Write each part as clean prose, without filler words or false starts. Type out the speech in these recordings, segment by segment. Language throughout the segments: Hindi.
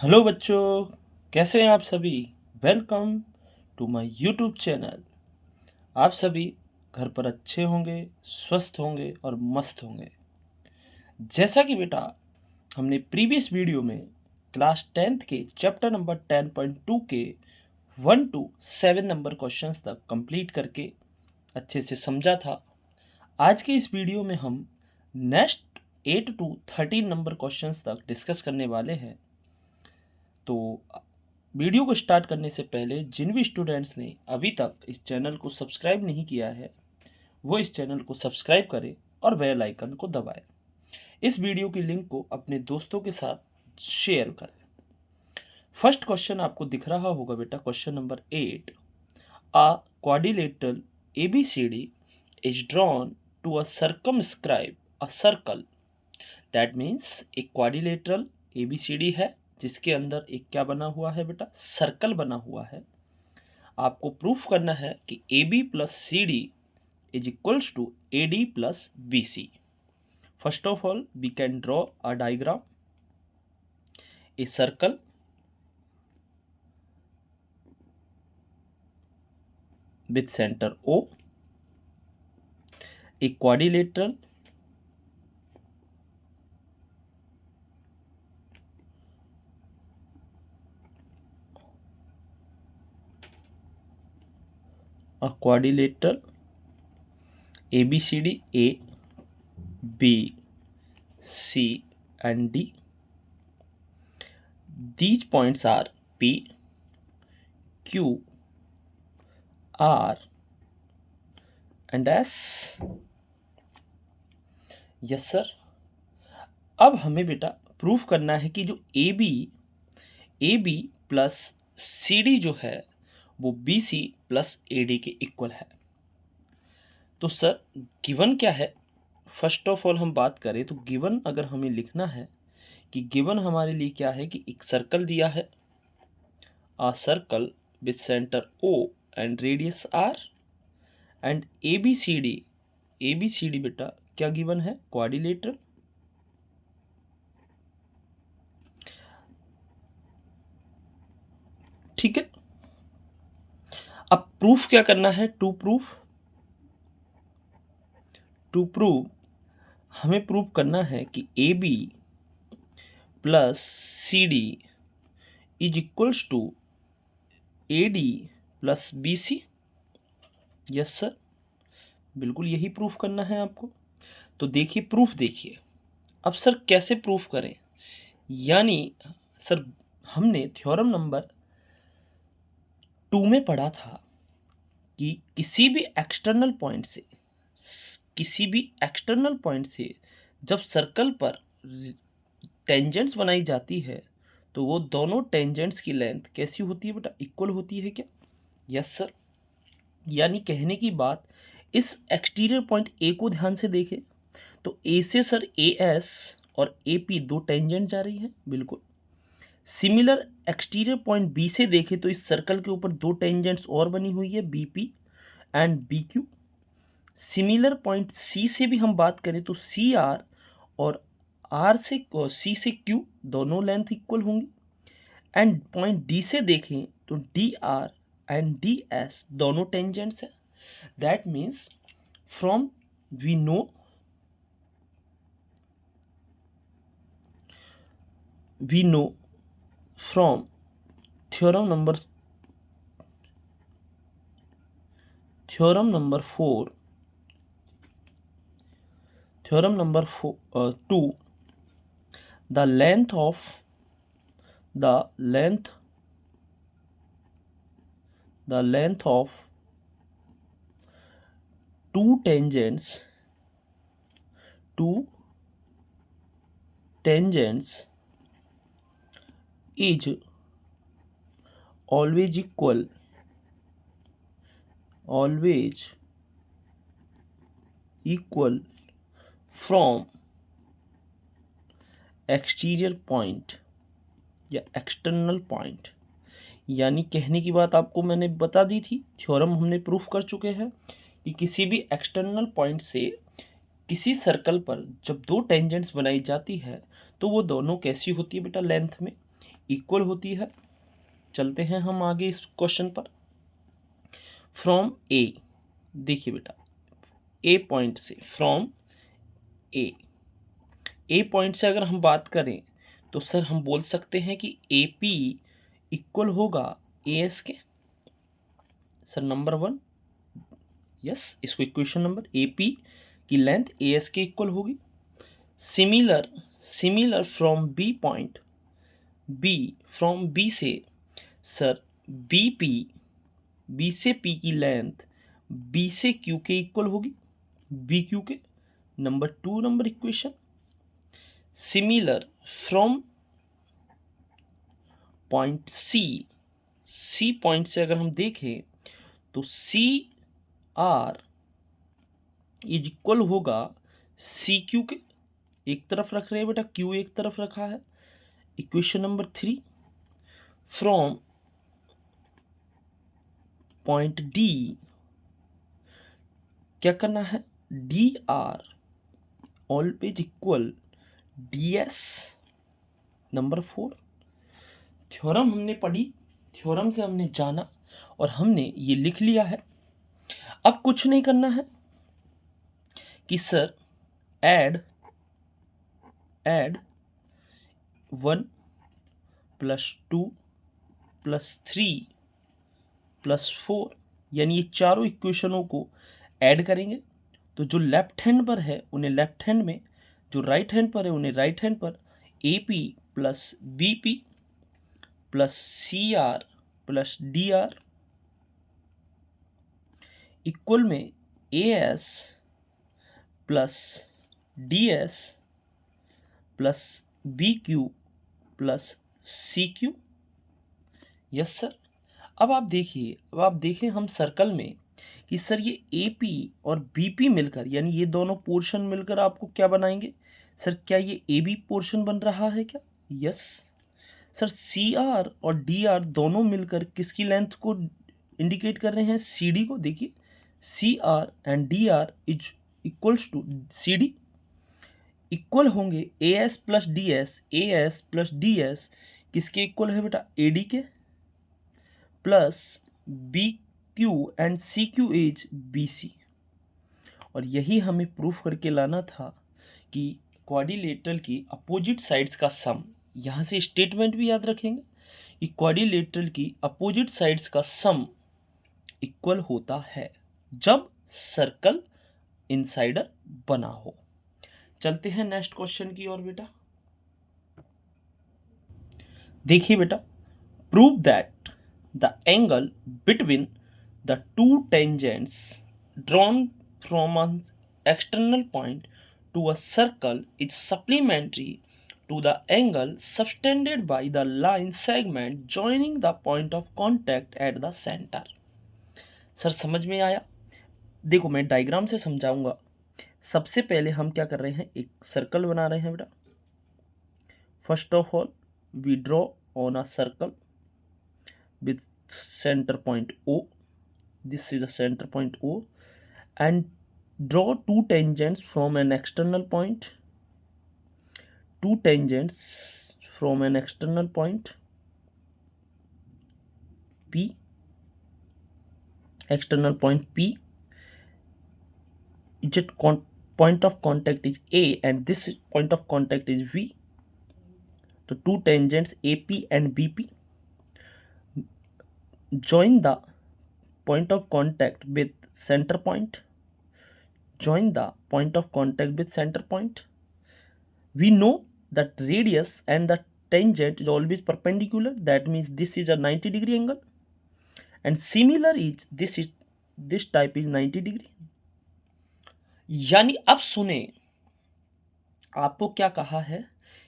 हेलो बच्चों, कैसे हैं आप सभी। Welcome to my YouTube channel. आप सभी घर पर अच्छे होंगे, स्वस्थ होंगे और मस्त होंगे। जैसा कि बेटा हमने प्रीवियस वीडियो में क्लास 10th के चैप्टर नंबर 10.2 के 1 to 7 नंबर क्वेश्चंस तक कंप्लीट करके अच्छे से समझा था। आज के इस वीडियो में हम नेक्स्ट 8 to 13 नंबर क्वेश्चंस तक डिस्कस करने वाले हैं। तो वीडियो को स्टार्ट करने से पहले जिन भी स्टूडेंट्स ने अभी तक इस चैनल को सब्सक्राइब नहीं किया है वो इस चैनल को सब्सक्राइब करें और बेल आइकन को दबाएं। इस वीडियो की लिंक को अपने दोस्तों के साथ शेयर करें। फर्स्ट क्वेश्चन आपको दिख रहा होगा बेटा, question number 8। A quadrilateral ABCD is drawn to a circumscribe a circle। That means एक क्वाड्रिलेटरल ABCD है जिसके अंदर एक क्या बना हुआ है बेटा, सर्कल बना हुआ है। आपको प्रूफ करना है कि AB plus CD is equals to AD plus BC। First of all we can draw a diagram, a circle with center O, a quadrilateral ABCD A, B, C and D. These points are P, Q, R and S। Yes sir. अब हमें बेटा प्रूफ करना है कि जो AB प्लस CD जो है वो BC प्लस AD के इक्वल है। तो सर गिवन क्या है, फर्स्ट ऑफ ऑल हम बात करें तो गिवन अगर हमें लिखना है कि गिवन हमारे लिए क्या है कि एक सर्कल दिया है, a circle with center O and radius R and ABCD बेटा क्या गिवन है, क्वाड्रिलेटरल। ठीक है, अब प्रूफ क्या करना है, टू प्रूव हमें प्रूव करना है कि AB plus CD is equals to AD plus BC। Yes sir, बिल्कुल यही प्रूफ करना है आपको। तो देखिए प्रूफ देखिए। अब सर कैसे प्रूफ करें, यानी सर हमने थ्योरम नंबर 2 में पढ़ा था कि किसी भी एक्सटर्नल पॉइंट से जब सर्कल पर टेंजेंट्स बनाई जाती है तो वो दोनों टेंजेंट्स की लेंथ कैसी होती है बेटा, इक्वल होती है क्या। यस सर, यानी कहने की बात, इस एक्सटीरियर पॉइंट ए को ध्यान से देखें तो ए से सर AS और AP दो टेंजेंट जा रही हैं, बिल्कुल। सिमिलर एक्सटीरियर पॉइंट बी से देखें तो इस सर्कल के ऊपर दो टेंजेंट्स और बनी हुई है, BP and BQ। Similar point C से भी हम बात करें तो CR और C से Q दोनों लेंथ इक्वल होंगी। एंड पॉइंट D से देखें तो DR एंड DS दोनों टेंजेंट्स हैं। That means from we know from theorem number 2, the length of two tangents is always equal from exterior point या एक्सटर्नल पॉइंट। यानी कहने की बात आपको मैंने बता दी थी, थ्योरम हमने प्रूफ कर चुके हैं कि किसी भी एक्सटर्नल पॉइंट से किसी सर्कल पर जब दो टेंजेंट्स बनाई जाती है तो वो दोनों कैसी होती है बेटा, लेंथ में इक्वल होती है। चलते हैं हम आगे इस क्वेश्चन पर। फ्रॉम ए, देखिए बेटा, ए पॉइंट से, फ्रॉम ए पॉइंट से अगर हम बात करें तो सर हम बोल सकते हैं कि ए पी इक्वल होगा ए एस के। सर नंबर 1, यस, इसको इक्वेशन नंबर ए पी की लेंथ ए एस के इक्वल होगी। Similar from B point, B, from B से सर बी से पी की लेंथ बी से क्यू के इक्वल होगी, बी क्यू के। Number 2 number equation. Similar from point C point से अगर हम देखें तो सी आर इज इक्वल होगा सी क्यू के। एक तरफ रख रहे हैं बेटा, क्यू एक तरफ रखा है। Equation number 3, from point D क्या करना है, D R always equal D S. Number 4, theorem हमने पढ़ी, थ्योरम से हमने जाना और हमने ये लिख लिया है। अब कुछ नहीं करना है कि सर ऐड 1 + 2 + 3 + 4, यानी ये चारों इक्वेशनों को ऐड करेंगे। तो जो लेफ्ट हैंड पर है उन्हें लेफ्ट हैंड में, जो राइट हैंड पर है उन्हें राइट हैंड पर। A P plus B P plus C R plus D R equal में A S plus D S plus B Q plus C Q. Yes sir. अब आप देखें हम सर्कल में कि सर ये ए पी और बी पी मिलकर, यानी ये दोनों पोर्शन मिलकर आपको क्या बनाएंगे। सर क्या ये ए बी पोर्शन बन रहा है क्या। Yes sir. सी आर और डी आर दोनों मिलकर किसकी लेंथ को इंडिकेट कर रहे हैं, सी डी को। देखिए C R and D R is equals to C D, equal होंगे A S plus D S. A S plus D S किसके इक्वल है बेटा, ए डी के, plus B Q and C Q is B C. और यही हमें प्रूफ करके लाना था कि क्वाड्रिलेटरल की अपोजिट साइड्स का सम, यहाँ से स्टेटमेंट भी याद रखेंगे कि क्वाड्रिलेटरल की अपोजिट साइड्स का सम इक्वल होता है जब सर्कल इनसाइडर बना हो। चलते हैं नेक्स्ट क्वेश्चन की ओर बेटा। देखिए बेटा, prove that the angle between the two tangents drawn from an external point to a circle is supplementary to the angle subtended by the line segment joining the point of contact at the center। Sir समझ में आया। देखो मैं डायग्राम से समझाऊंगा। सबसे पहले हम क्या कर रहे हैं, एक सर्कल बना रहे हैं बेटा। First of all we draw on a circle with center point O. This is a center point O, and draw two tangents from an external point. Two tangents from an external point P. External point P. Its point of contact is A, and this point of contact is V. So two tangents AP and BP. Join the point of contact with center point. Join the point of contact with center point. We know that radius and the tangent is always perpendicular. That means this is a 90-degree angle, and similar is this type is 90-degree। यानी अब सुने, आपको क्या कहा है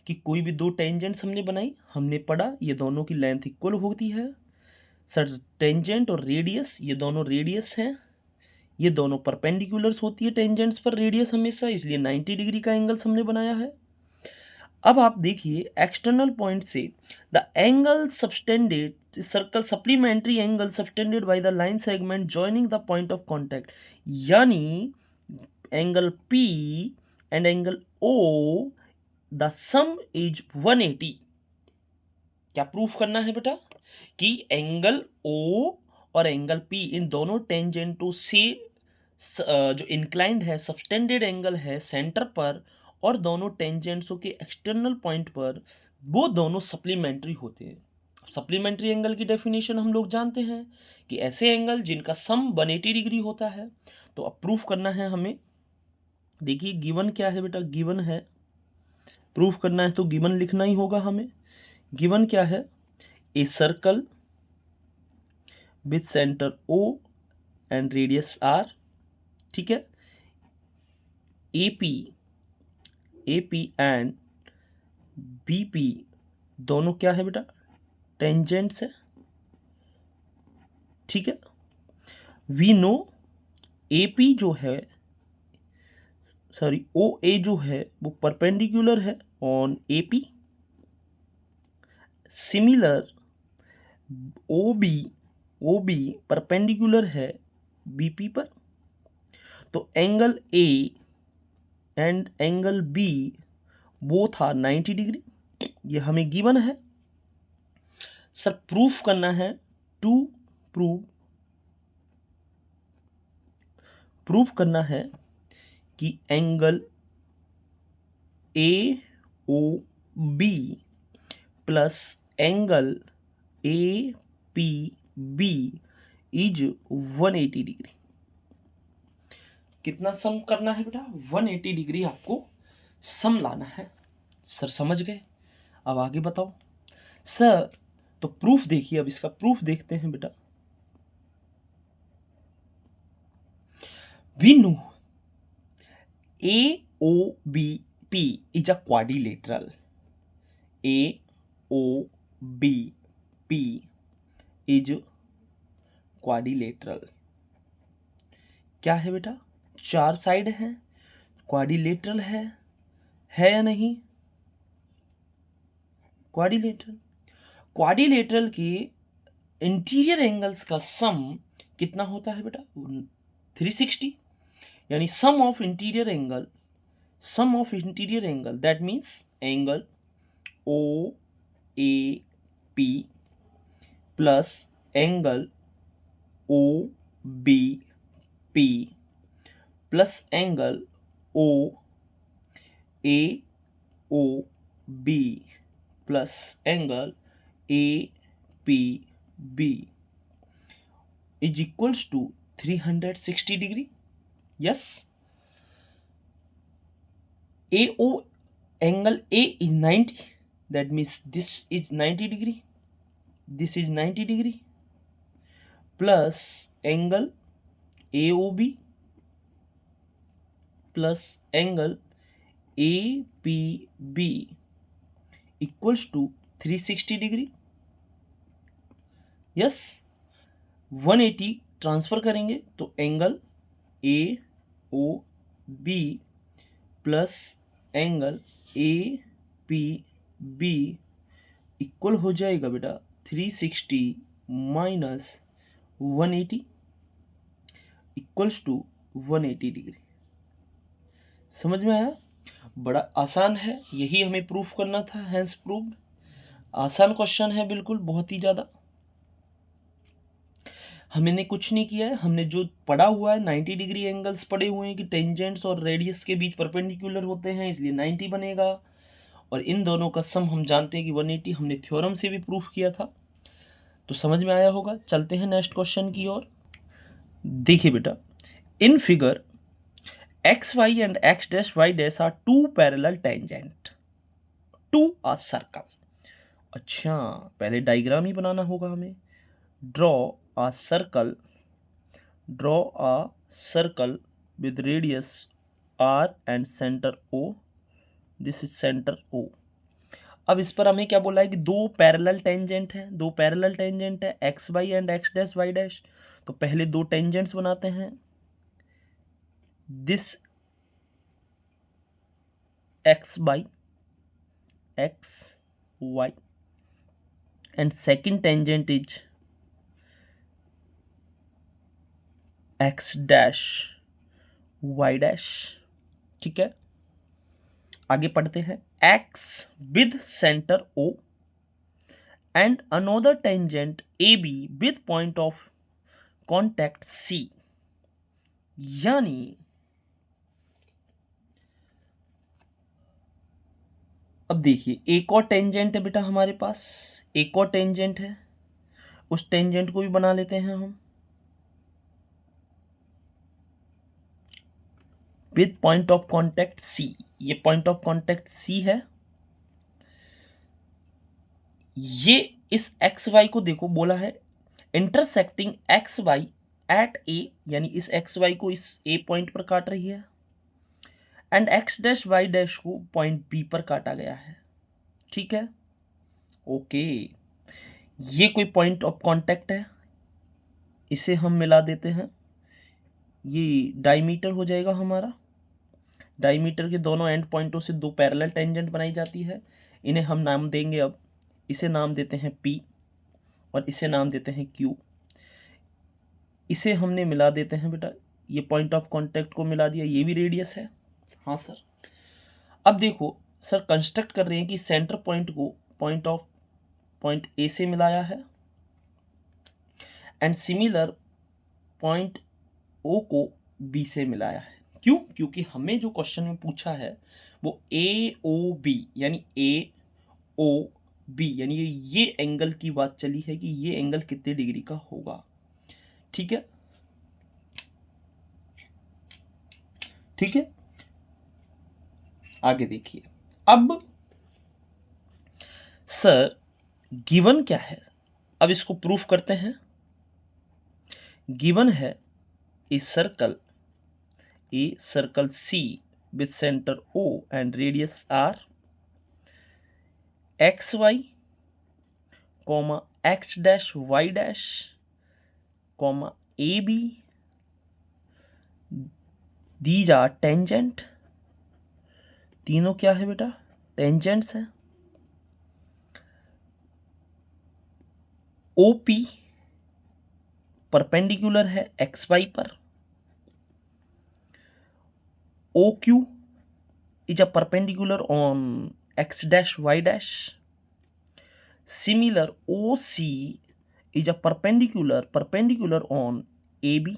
कि कोई भी दो टेंजेंट्स हमने बनाई, हमने पढ़ा ये दोनों की लेंथ इक्वल होती है। सर टेंजेंट और रेडियस, ये दोनों रेडियस हैं, ये दोनों परपेंडिकुलर्स होती है टेंजेंट्स पर रेडियस हमेशा, इसलिए 90 डिग्री का एंगल्स हमने बनाया है। अब आप देखिए एक्सटर्नल पॉइंट से the angle subtended circle supplementary angle subtended by the line segment joining the point of contact, यानी angle P and angle O the sum is 180। क्या प्रूफ करना है बेटा कि एंगल ओ और एंगल पी इन दोनों टेंजेंटों से जो इंक्लाइंड है सबटेंडेड एंगल है सेंटर पर और दोनों टेंजेंट्सों के एक्सटर्नल पॉइंट पर वो दोनों सप्लीमेंट्री होते हैं। सप्लीमेंट्री एंगल की डेफिनेशन हम लोग जानते हैं कि ऐसे एंगल जिनका सम 180 डिग्री होता है। तो अब प्रूफ करना है हमें। देखिए गिवन क्या है बेटा, गिवन है, प्रूफ करना है तो गिवन लिखना ही होगा हमें। गिवन क्या है, a circle with centre O and radius R, ठीक है, एपी एंड बीपी दोनों क्या है बेटा, टेंजेंट्स है, ठीक है। वी नो एपी जो है, सॉरी ओ ए जो है वो परपेंडिकुलर है on AP. Similar O B perpendicular है बीपी पर। तो angle A and angle B वो था 90 डिग्री, ये हमें गिवन है। सर प्रूफ करना है, टू प्रूफ करना है कि angle A O B plus angle A P B is 180 degree. कितना सम करना है बेटा, 180 डिग्री आपको सम लाना है। सर समझ गए, अब आगे बताओ सर। तो प्रूफ देखिए, अब इसका प्रूफ देखते हैं बेटा। We know AOBP is a quadrilateral. AOBP is quadrilateral. क्या है बेटा, चार साइड है, क्वाड्रिलेटरल है या नहीं? क्वाड्रिलेटरल के इंटीरियर एंगल्स का सम कितना होता है बेटा, 360। यानी sum of interior angle that means angle OAP plus angle OBP plus angle OAOB plus angle APB is equals to 360 degree. Yes. AO angle A is 90. That means this is 90 degree. This is 90 degree. Plus angle AOB plus angle APB equals to 360 degree. Yes. 180 transfer करेंगे तो angle AOB plus angle APB equal हो जाएगा बेटा 360 माइनस 180 इक्वल्स टू 180 डिग्री। समझ में आया? बड़ा आसान है, यही हमें प्रूफ करना था, हैंस प्रूव्ड। आसान क्वेश्चन है बिल्कुल, बहुत ही ज़्यादा। हमने कुछ नहीं किया है, हमने जो पढ़ा हुआ है 90 डिग्री एंगल्स पढ़े हुए हैं कि टेंजेंट्स और रेडियस के बीच परपेंडिकुलर होते हैं, इसलिए 90 बनेगा। और इन दोनों का सम हम जानते हैं कि 180, हमने थ्योरम से भी प्रूफ किया था। तो समझ में आया होगा। चलते हैं नेक्स्ट क्वेश्चन की ओर। देखिए बेटा, in figure X Y and x dash Y dash are two parallel tangent to a circle. अच्छा, पहले डायग्राम ही बनाना होगा हमें। Draw a circle with radius r and center O. This is center O. अब इस पर हमें क्या बोला है कि दो पैरेलल टेंजेंट है, X Y and x dash Y dash. तो पहले दो टेंजेंट्स बनाते हैं, this X Y and second tangent is X dash Y dash. ठीक है, आगे पढ़ते हैं। X with centre O and another tangent AB with point of contact C। यानी अब देखिए एक और टेंजेंट है बेटा हमारे पास, एक और टेंजेंट है, उस टेंजेंट को भी बना लेते हैं हम with point of contact C। ये पॉइंट ऑफ कांटेक्ट C है। ये इस एक्स वाई को देखो बोला है इंटरसेक्टिंग एक्स वाई एट ए, यानी इस एक्स वाई को इस ए पॉइंट पर काट रही है, and x dash Y dash को पॉइंट बी पर काटा गया है। ठीक है, ओके। ये कोई पॉइंट ऑफ कांटेक्ट है, इसे हम मिला देते हैं, ये डायमीटर हो जाएगा हमारा। डायमीटर के दोनों एंड पॉइंटों से दो पैरेलल टेंजेंट बनाई जाती है, इन्हें हम नाम देंगे, अब इसे नाम देते हैं P और इसे नाम देते हैं Q। इसे हमने मिला देते हैं बेटा, ये पॉइंट ऑफ कांटेक्ट को मिला दिया, ये भी रेडियस है। हाँ सर। अब देखो सर कंस्ट्रक्ट कर रहे हैं कि सेंटर पॉइंट को पॉइंट ए से मिलाया है एंड सिमिलर पॉइंट ओ को बी से मिलाया है। क्यों? क्योंकि हमें जो क्वेश्चन में पूछा है वो ए ओ बी यानी ए ओ बी यानी ये एंगल की बात चली है कि ये एंगल कितने डिग्री का होगा। ठीक है, ठीक है, आगे देखिए। अब सर गिवन क्या है, अब इसको प्रूफ करते हैं। गिवन है a circle C with center O and radius R, XY, X dash Y dash, AB, these are tangent। तीनों क्या है बेटा? टेंजेंट्स है। OP परपेंडिकुलर है XY पर। OQ is a perpendicular on X dash Y dash। Similar OC is a perpendicular on AB।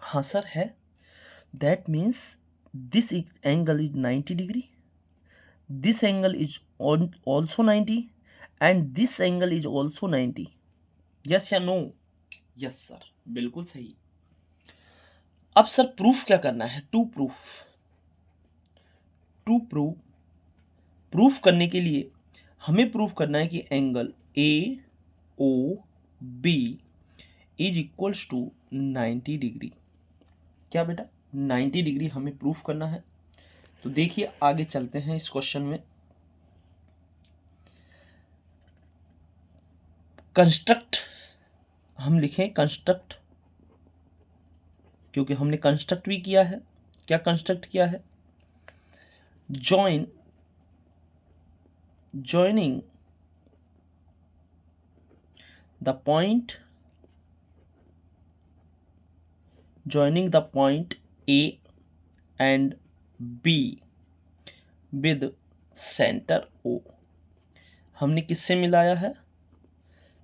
हाँ सर है। That means this angle is 90 degree, this angle is also 90 and this angle is also 90। yes या no? yes सर, बिल्कुल सही। अब सर प्रूफ क्या करना है? प्रूफ करने के लिए हमें प्रूफ करना है कि angle A O B is equals to 90 degree. क्या बेटा? 90 डिग्री हमें प्रूफ करना है। तो देखिए आगे चलते हैं इस क्वेश्चन में। कंस्ट्रक्ट हम लिखें, कंस्ट्रक्ट, क्योंकि हमने कंस्ट्रक्ट भी किया है। क्या कंस्ट्रक्ट किया है? joining the point A and B with center O। हमने किससे मिलाया है?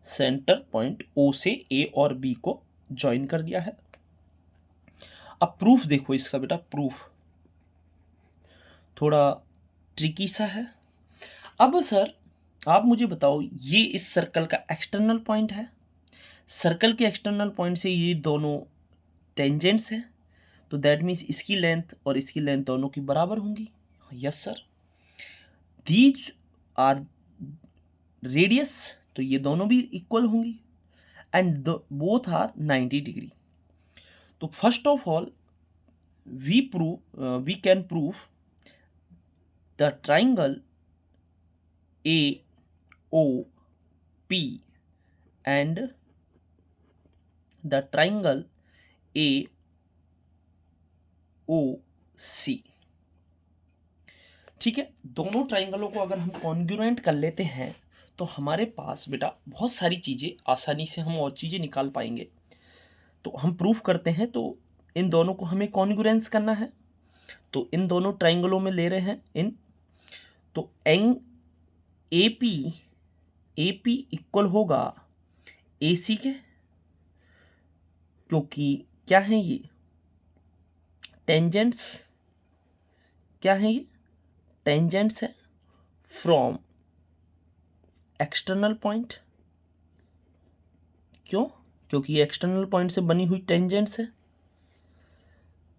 सेंटर पॉइंट O से A और B को ज्वाइन कर दिया है। अब प्रूफ देखो इसका बेटा, प्रूफ थोड़ा ट्रिकी सा है। अब सर आप मुझे बताओ, ये इस सर्कल का एक्सटर्नल पॉइंट है, सर्कल के एक्सटर्नल पॉइंट से ये दोनों टेंजेंट्स हैं, तो दैट मीन्स इसकी लेंथ और इसकी लेंथ दोनों की बराबर होंगी। Yes sir. These are radius, तो ये दोनों भी इक्वल होंगी एंड बोथ आर 90 डिग्री। तो first of all we can prove the triangle AOP and the triangle AOC। ठीक है, दोनों ट्राइंगलों को अगर हम कॉन्ग्रुएंट कर लेते हैं तो हमारे पास बेटा बहुत सारी चीज़ें, आसानी से हम और चीज़ें निकाल पाएंगे। तो हम प्रूफ करते हैं, तो इन दोनों को हमें कॉन्ग्रुएंस करना है, तो इन दोनों ट्राइंगलों में ले रहे हैं इन, तो एंग AP ए पी इक्वल होगा ए सी के, क्योंकि क्या है ये टेंजेंट्स, क्या है ये टेंजेंट्स है फ्रॉम एक्सटर्नल पॉइंट। क्यों? क्योंकि ये एक्सटर्नल पॉइंट से बनी हुई टेंजेंट्स है।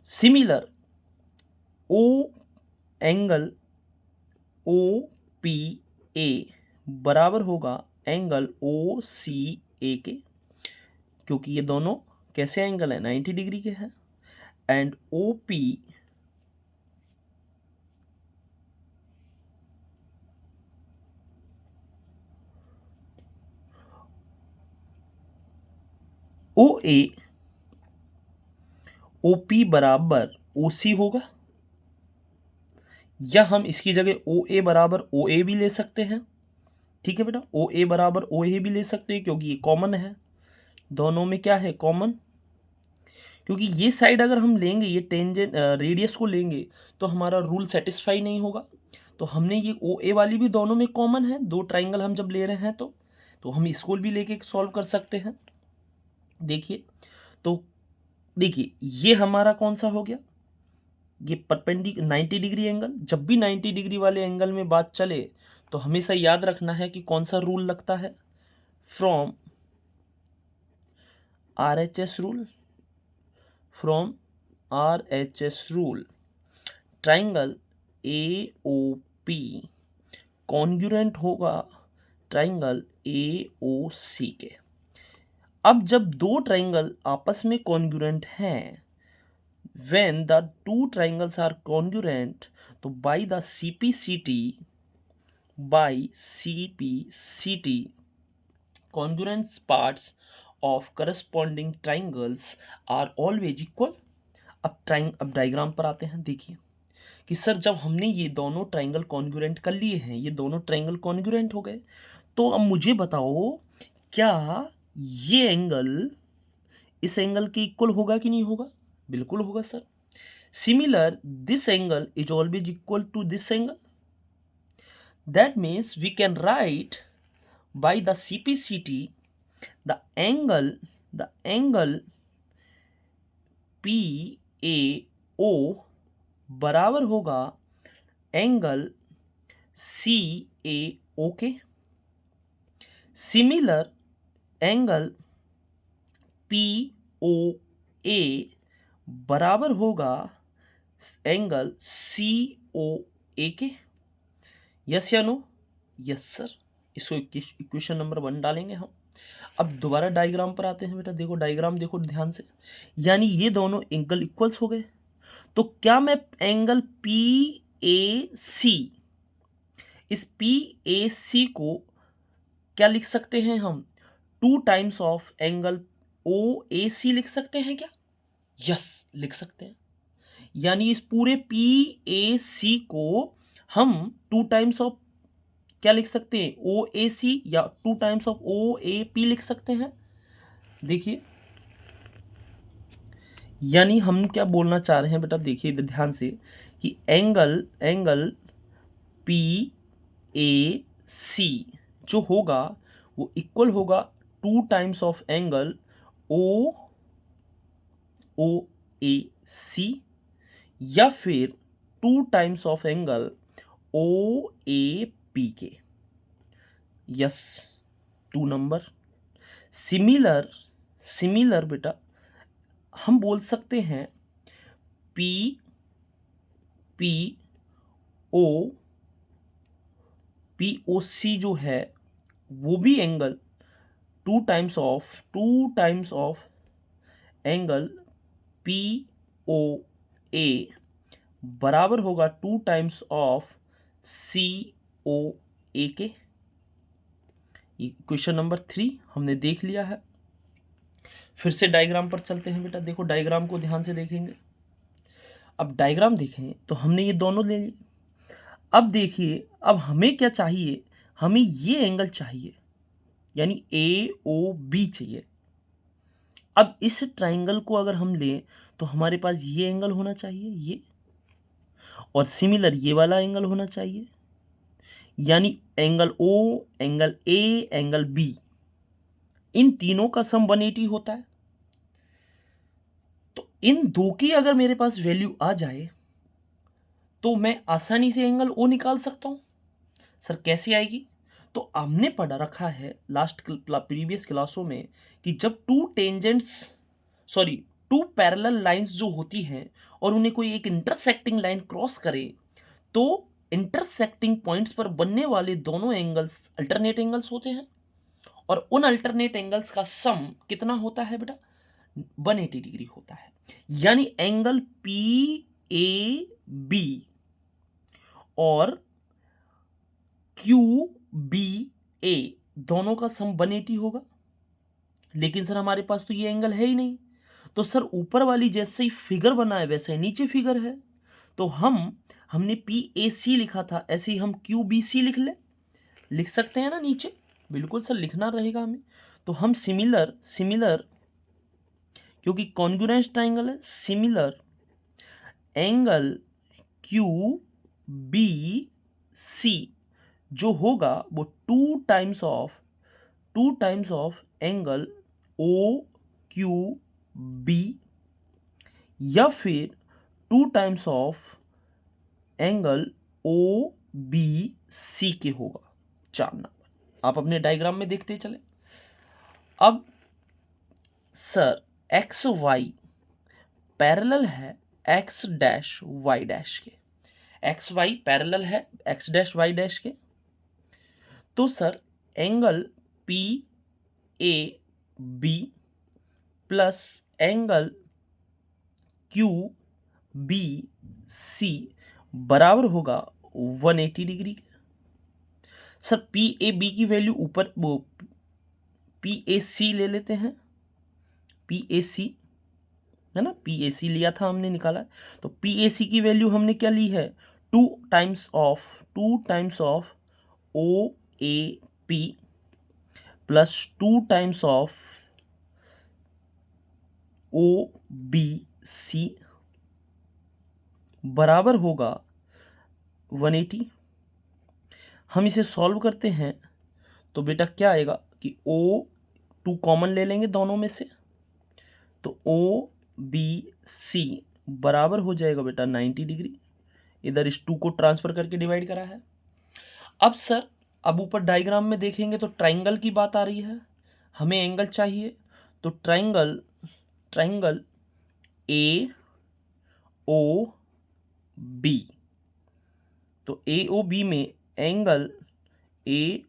Similar O angle O P A बराबर होगा एंगल ओ सी ए के, क्योंकि ये दोनों कैसे एंगल है 90 डिग्री के हैं। And O P O A O P बराबर ओ सी होगा, या हम इसकी जगह ओ ए बराबर ओ ए भी ले सकते हैं। ठीक है बेटा, ओ ए बराबर ओ ए भी ले सकते हैं क्योंकि ये कॉमन है, दोनों में क्या है कॉमन। क्योंकि ये साइड अगर हम लेंगे, ये टेंजेंट रेडियस को लेंगे, तो हमारा रूल सेटिस्फाई नहीं होगा। तो हमने ये ओ ए वाली भी दोनों में कॉमन है, दो ट्राइंगल हम जब ले रहे हैं तो हम इसको भी लेके सॉल्व कर सकते हैं। देखिए, तो देखिए ये हमारा कौन सा हो गया, ये परपेंडिकुलर 90 डिग्री एंगल। जब भी 90 डिग्री वाले एंगल में बात चले तो हमेशा याद रखना है कि कौन सा रूल लगता है, from RHS rule, from RHS rule triangle AOP congruent होगा ट्राइंगल AOC के। अब जब दो ट्राइंगल आपस में कॉन्ग्रुएंट हैं, when the two triangles are congruent, तो by CPCT congruent parts of corresponding triangles are always equal। अब डायग्राम पर आते हैं। देखिए कि सर जब हमने ये दोनों ट्राइंगल कॉन्ग्रुएंट कर लिए हैं, ये दोनों ट्राइंगल कॉन्ग्रुएंट हो गए, तो अब मुझे बताओ क्या ये एंगल इस एंगल के इक्वल होगा कि नहीं होगा? बिल्कुल होगा sir. Similar this angle is always equal to this angle, that means we can write by the CPCT the angle PAO बराबर होगा एंगल CAO के। सिमिलर एंगल POA बराबर होगा एंगल COA के। यस या नो? Yes sir. इसको इक्वेशन नंबर 1 डालेंगे हम। अब दोबारा डायग्राम पर आते हैं बेटा। देखो डायग्राम देखो ध्यान से, यानी ये दोनों एंगल इक्वल्स हो गए। तो क्या मैं एंगल PAC, इस PAC को क्या लिख सकते हैं हम? 2 टाइम्स ऑफ एंगल OAC लिख सकते हैं क्या? यस लिख सकते हैं। यानी इस पूरे PAC को हम 2 टाइम्स ऑफ क्या लिख सकते हैं? OAC या 2 टाइम्स ऑफ OAP लिख सकते हैं। देखिए, यानी हम क्या बोलना चाह रहे हैं बेटा, देखिए इधर ध्यान से कि एंगल PAC जो होगा वो इक्वल होगा 2 टाइम्स ऑफ एंगल OAC या फिर 2 टाइम्स ऑफ एंगल OAP के। Yes 2 number. सिमिलर बेटा हम बोल सकते हैं POC जो है वो भी angle 2 times of angle POA बराबर होगा 2 टाइम्स ऑफ COA के। क्वेश्चन नंबर 3 हमने देख लिया है। फिर से डायग्राम पर चलते हैं बेटा। देखो डायग्राम को ध्यान से देखेंगे। अब डायग्राम देखें तो हमने ये दोनों ले लिए। अब देखिए, अब हमें क्या चाहिए? हमें ये एंगल चाहिए, यानी AOB चाहिए। अब इस ट्राइंगल को अगर हम लें तो हमारे पास ये एंगल होना चाहिए, ये, और सिमिलर ये वाला एंगल होना चाहिए, यानी angle O, angle A, angle B, इन तीनों का सम 180 होता है। तो इन दो की अगर मेरे पास वैल्यू आ जाए तो मैं आसानी से एंगल ओ निकाल सकता हूं। सर कैसे आएगी? तो हमने पढ़ा रखा है लास्ट प्रीवियस क्लासों में कि जब टू पैरेलल लाइंस जो होती हैं और उन्हें कोई एक इंटरसेक्टिंग लाइन क्रॉस करे तो इंटरसेक्टिंग पॉइंट्स पर बनने वाले दोनों एंगल्स अल्टरनेट एंगल्स होते हैं और उन अल्टरनेट एंगल्स का सम कितना होता है बेटा? 180 डिग्री होता है। यानी एंगल पी ए बी और क्यू बी ए दोनों का सम 180 होगा। लेकिन सर हमारे पास तो ये एंगल है ही नहीं। तो सर ऊपर वाली जैसे ही फिगर बना है वैसे ही नीचे फिगर है। तो हमने पी ए सी लिखा था, ऐसे ही हम क्यू बी सी लिख सकते हैं ना नीचे। बिल्कुल सर लिखना रहेगा हमें। तो हम सिमिलर क्योंकि कॉन्ग्रुएंस ट्राइंगल है, similar angle Q B C जो होगा वो two times of angle O Q B या फिर 2 times of angle O B C के होगा। 4 नंबर आप अपने डायग्राम में देखते चले। अब सर एक्स वाई पैरेलल है एक्स डैश वाई डैश के, एक्स वाई पैरेलल है एक्स डैश वाई डैश के। तो sir angle P A B plus angle Q B C बराबर होगा 180 डिग्री के। सर पी ए बी की वैल्यू ऊपर वो पी ए सी ले लेते हैं, पी ए सी है ना, पी ए सी लिया था हमने निकाला। तो पी ए सी की वैल्यू हमने क्या ली है? 2 times of O A P plus 2 times of O B C बराबर होगा 180। हम इसे सॉल्व करते हैं तो बेटा क्या आएगा कि ओ 2 कॉमन ले लेंगे दोनों में से, तो ओ बी सी बराबर हो जाएगा बेटा 90 डिग्री। इधर इस 2 को ट्रांसफर करके डिवाइड करा है। अब सर अब ऊपर डायग्राम में देखेंगे तो ट्राइंगल की बात आ रही है, हमें एंगल चाहिए। तो ट्राइंगल ए ओ बी, तो ए ओ बी में angle A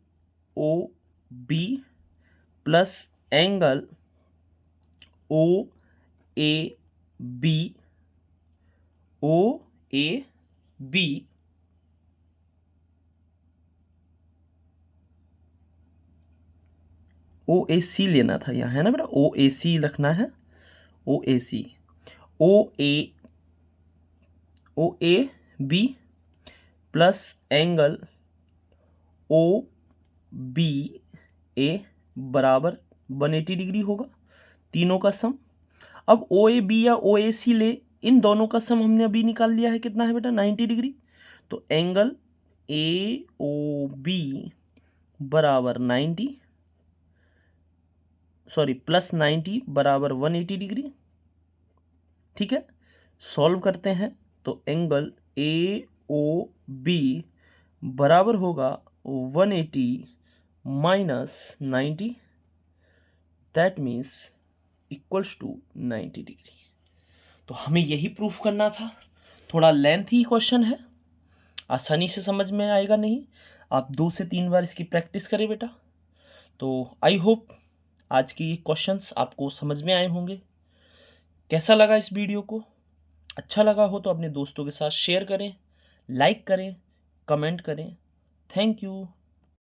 O B plus angle O A B O A B O A C लेना था यहाँ, है ना बेटा, ओ ए सी रखना है, O A C O A B plus angle O B A बराबर 180 डिग्री होगा, तीनों का सम। अब ओ ए बी या ओ ए सी ले, इन दोनों का सम हमने अभी निकाल लिया है, कितना है बेटा? 90 डिग्री। तो एंगल ए ओ बी बराबर 90 प्लस 90 बराबर 180 डिग्री। ठीक है, सॉल्व करते हैं तो एंगल ए ओ बी बराबर होगा 180 minus 90, that means equals to 90 degree. तो हमें यही प्रूफ करना था। थोड़ा लेंथी क्वेश्चन है, आसानी से समझ में आएगा नहीं, आप 2 से 3 बार इसकी प्रैक्टिस करें बेटा। तो आई होप आज की क्वेश्चंस आपको समझ में आए होंगे। कैसा लगा इस वीडियो को? अच्छा लगा हो तो अपने दोस्तों के साथ शेयर करें, लाइक करें, कमेंट करें। Thank you.